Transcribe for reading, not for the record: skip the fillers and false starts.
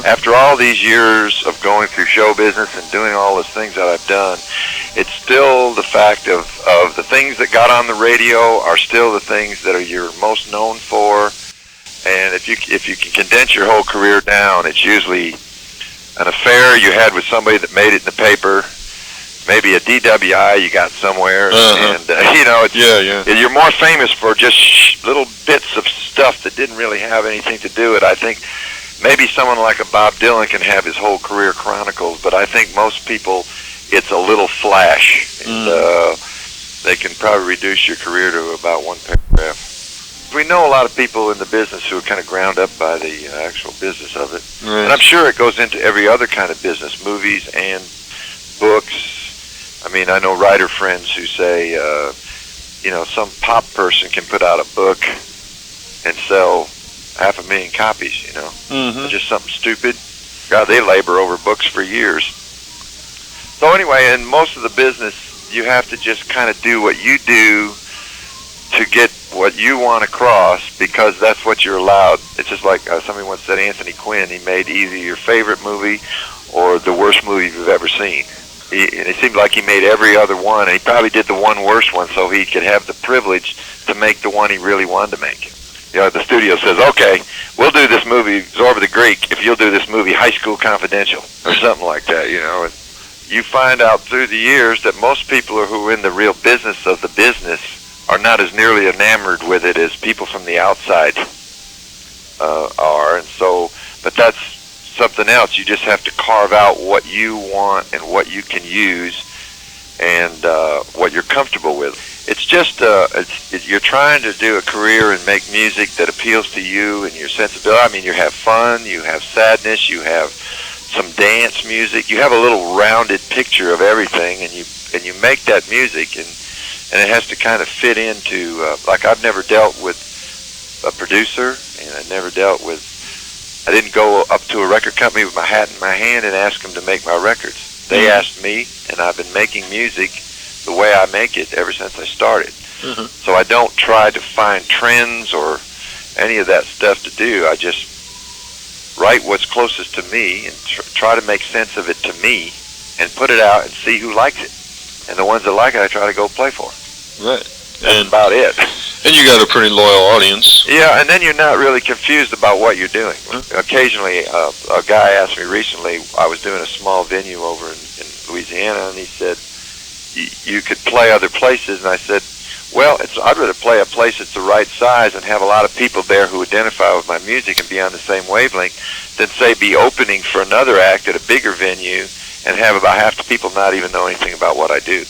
After all these years of going through show business and doing all those things that I've done, it's still the fact of the things that got on the radio are still the things that you're most known for. And if you can condense your whole career down, it's usually an affair you had with somebody that made it in the paper, maybe a DWI you got somewhere, and you're more famous for just little bits of stuff that didn't really have anything to do with it. I think maybe someone like a Bob Dylan can have his whole career chronicled, but I think most people, it's a little flash, and they can probably reduce your career to about one paragraph. We know a lot of people in the business who are kind of ground up by the actual business of it. Right. And I'm sure it goes into every other kind of business, movies and books. I mean, I know writer friends who say, some pop person can put out a book and sell 500,000 copies, It's just something stupid. God, they labor over books for years. So anyway, in most of the business, you have to just kind of do what you do to get what you want across, because that's what you're allowed. It's just like somebody once said, Anthony Quinn, he made either your favorite movie or the worst movie you've ever seen. And it seemed like he made every other one, and he probably did the one worst one so he could have the privilege to make the one he really wanted to make. The studio says, okay, we'll do this movie, Zorba the Greek, if you'll do this movie, High School Confidential, or something like that, And you find out through the years that most people who are in the real business of the business are not as nearly enamored with it as people from the outside are. And so, but that's something else. You just have to carve out what you want and what you can use and what you're comfortable with. It's just, you're trying to do a career and make music that appeals to you and your sensibility. I mean, you have fun, you have sadness, you have some dance music, you have a little rounded picture of everything, and you make that music, and it has to kind of fit into, like I've never dealt with a producer, and I didn't go up to a record company with my hat in my hand and ask them to make my records. They asked me, and I've been making music the way I make it ever since I started. So I don't try to find trends or any of that stuff to do. I just write what's closest to me and try to make sense of it to me and put it out and see who likes it. And the ones that like it, I try to go play for. Right. That's about it. And you got a pretty loyal audience. Yeah, and then you're not really confused about what you're doing. Occasionally, a guy asked me recently, I was doing a small venue over in Louisiana, and he said, you could play other places. And I said, well, I'd rather play a place that's the right size and have a lot of people there who identify with my music and be on the same wavelength than, say, be opening for another act at a bigger venue and have about half the people not even know anything about what I do.